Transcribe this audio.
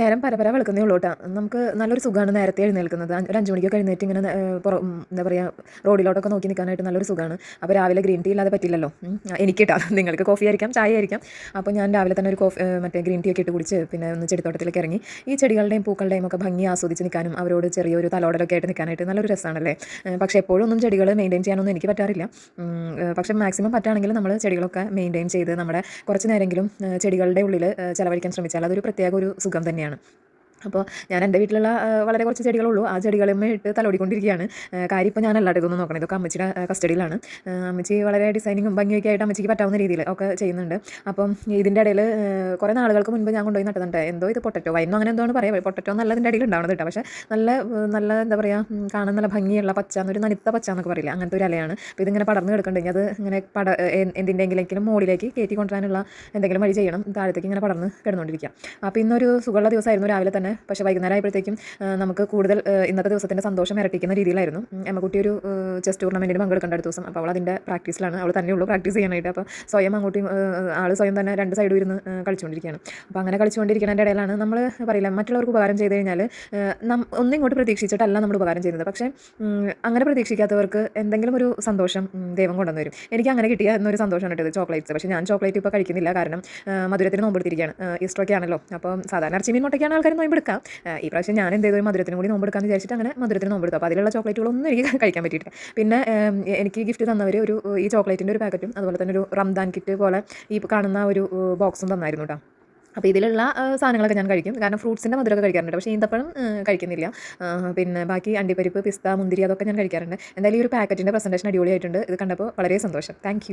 നേരം പരപര വെളുക്കുന്നേ ഉള്ളൂ കേട്ടോ. നമുക്ക് നല്ലൊരു സുഖമാണ് നേരത്തെ എഴുന്നേൽക്കുന്നത്. ഒരു 5 മണിക്കൊക്കെ എഴുന്നേറ്റ് ഇങ്ങനെ എന്താ പറയുക, റോഡിലോട്ടൊക്കെ നോക്കി നിൽക്കാനായിട്ട് നല്ലൊരു സുഖമാണ്. അപ്പോൾ രാവിലെ ഗ്രീൻ ടീ ഇല്ലാതെ പറ്റില്ലല്ലോ. എനിക്ക് കേട്ടോ, നിങ്ങൾക്ക് കോഫി ആയിരിക്കാം, ചായ ആയിരിക്കാം. അപ്പോൾ ഞാൻ രാവിലെ തന്നെ ഒരു മറ്റേ ഗ്രീൻ ടീ ഒക്കെ ഇട്ട് കുടിച്ച് പിന്നെ ഒന്ന് ചെടിത്തോട്ടത്തിലേക്ക് ഇറങ്ങി ഈ ചെടികളുടെയും പൂക്കളുടെയും ഒക്കെ ഭംഗി ആസ്വദിച്ച് നിൽക്കാനും അവരോട് ചെറിയൊരു തലോടലൊക്കെ ആയിട്ട് നിൽക്കാനായിട്ട് നല്ലൊരു രസമാണല്ലേ. പക്ഷേ എപ്പോഴും ഒന്നും ചെടികൾ മെയിൻറ്റെയിൻ ചെയ്യാനൊന്നും എനിക്ക് പറ്റാറില്ല. പക്ഷേ മാക്സിമം പറ്റുകയാണെങ്കിൽ നമ്മൾ ചെടികളൊക്കെ മെയിൻറ്റെയിൻ ചെയ്ത് നമ്മുടെ കുറച്ച് നേരമെങ്കിലും ചെടികളുടെ ഉള്ളിൽ ചിലവഴിക്കാൻ ശ്രമിച്ചാൽ അതൊരു പ്രത്യേക ഒരു സുഖം തന്നെയാണ്. അപ്പോൾ ഞാൻ എൻ്റെ വീട്ടിലുള്ള വളരെ കുറച്ച് ചെടികളുള്ളൂ. ആ ചെടികളുമേ ഇട്ട് തലോടിക്കൊണ്ടിരിക്കുകയാണ്. കാര്യം ഇപ്പോൾ ഞാനല്ലാണ്ട് ഇതൊന്നും നോക്കണം, ഇതൊക്കെ അമ്മച്ചിയുടെ കസ്റ്റഡിയിലാണ്. അമ്മച്ചി വളരെ ഡിസൈനിങ്ങും ഭംഗിയൊക്കെ ആയിട്ട് അമ്മച്ചിക്ക് പറ്റാവുന്ന രീതിയിൽ ഒക്കെ ചെയ്യുന്നുണ്ട്. അപ്പം ഇതിൻ്റെ ഇടയിൽ കുറേ നാളുകൾക്ക് മുൻപ് ഞാൻ കൊണ്ടുപോയി നട്ടതുണ്ട്. എന്തോ ഇത് പൊട്ടറ്റോ വൈനോ അങ്ങനെ എന്തോ പറയുക, പൊട്ടറ്റോ എന്നല്ല ഇടയിൽ ഉണ്ടാവുന്നത് കേട്ടോ. പക്ഷേ നല്ല നല്ല എന്താ പറയുക, കാണാൻ നല്ല ഭംഗിയുള്ള പച്ച, എന്നൊരു നനുത്ത പച്ച എന്നൊക്കെ പറയില്ല, അങ്ങനത്തെ ഒരു ഇലയാണ്. അപ്പോൾ ഇതിങ്ങനെ പടർന്ന് കിടക്കുന്നുണ്ടെങ്കിൽ അത് ഇങ്ങനെ എന്തിൻ്റെങ്കിലും മുകളിലേക്ക് കയറ്റി കൊണ്ടുവരാനുള്ള എന്തെങ്കിലും വഴി ചെയ്യണം. താഴത്തേക്ക് ഇങ്ങനെ പടർന്ന് കിടന്നുകൊണ്ടിരിക്കുക. അപ്പോൾ ഇന്നൊരു സുഖമുള്ള ദിവസമായിരുന്നു രാവിലെ തന്നെ. പക്ഷേ വൈകുന്നേരം ആയപ്പോഴത്തേക്കും നമുക്ക് കൂടുതൽ ഇന്നത്തെ ദിവസത്തിൻ്റെ സന്തോഷം ഇരട്ടിക്കുന്ന രീതിയിലായിരുന്നു. എമ്മക്കുട്ടി ഒരു ചെസ് ടൂർണമെൻറ്റിന് പങ്കെടുക്കേണ്ട അടുത്ത ദിവസം. അപ്പോൾ അവൾ അതിൻ്റെ പ്രാക്ടീസിലാണ്. അവൾ തന്നെയുള്ളൂ പ്രാക്ടീസ് ചെയ്യാനായിട്ട്. അപ്പോൾ സ്വയം അങ്ങോട്ടും ആൾ സ്വയം തന്നെ രണ്ട് സൈഡും ഇരുന്ന് കളിച്ചുകൊണ്ടിരിക്കുകയാണ്. അപ്പോൾ അങ്ങനെ കളിച്ചുകൊണ്ടിരിക്കുന്നതിൻ്റെ ഇടയിലാണ് നമ്മൾ പറയില്ല, മറ്റുള്ളവർക്ക് ഉപകാരം ചെയ്ത് കഴിഞ്ഞാൽ ഒന്നും ഇങ്ങോട്ട് പ്രതീക്ഷിച്ചിട്ടല്ല നമ്മൾ ഉപകാരം ചെയ്യുന്നത്. പക്ഷേ അങ്ങനെ പ്രതീക്ഷിക്കാത്തവർക്ക് എന്തെങ്കിലും ഒരു സന്തോഷം ദൈവം കൊണ്ടുവന്ന് വരും. എനിക്ക് അങ്ങനെ കിട്ടിയ എന്നൊരു സന്തോഷമാണ് കിട്ടിയത് ചോക്ലേറ്റ്സ്. പക്ഷേ ഞാൻ ചോക്ലേറ്റ് ഇപ്പോൾ കഴിക്കുന്നില്ല, കാരണം മധുരത്തിന് നോമ്പെടുത്തിരിക്കുകയാണ്. ഈസ്റ്ററൊക്കെ ആണല്ലോ. അപ്പോൾ സാധാരണ ഇറച്ചിമീൻ മുട്ടയ്ക്കാണ് ആൾക്കാർ നോമ്പെടുക്കാം. ഈ പ്രാവശ്യം ഞാൻ എന്ത് ചെയ്തു, മധുരത്തിന് കൂടി നോമ്പെടുക്കാമെന്ന് വിചാരിച്ചിട്ട് അങ്ങനെ മധുരത്തിന് നോമ്പെടുത്തു. അപ്പോൾ അതിലുള്ള ചോക്ലേറ്റുകളൊന്നും എനിക്ക് കഴിക്കാൻ പറ്റിയിട്ടില്ല. പിന്നെ എനിക്ക് ഗിഫ്റ്റ് തന്നവർ ഈ ചോക്ലേറ്റിൻ്റെ ഒരു പാക്കറ്റും അതുപോലെ തന്നെ ഒരു റംദാൻ കിറ്റ് പോലെ ഈ കാണുന്ന ഒരു ബോക്സും തന്നായിരുന്നു കേട്ടോ. അപ്പോൾ ഇതിലുള്ള സാധനങ്ങളൊക്കെ ഞാൻ കഴിക്കും, കാരണം ഫ്രൂട്ട്സിൻ്റെ മധുരമൊക്കെ കഴിക്കാറുണ്ട്. പക്ഷേ ഈന്തപ്പഴം കഴിക്കുന്നില്ല. പിന്നെ ബാക്കി അണ്ടിപ്പരിപ്പ്, പിസ്ത, മുന്തിരി അതൊക്കെ ഞാൻ കഴിക്കാറുണ്ട്. എന്തായാലും ഈ ഒരു പാക്കറ്റിൻ്റെ പ്രസൻറ്റേഷൻ അടിപൊളിയായിട്ടുണ്ട്. ഇത് കണ്ടപ്പോൾ വളരെ സന്തോഷം. താങ്ക്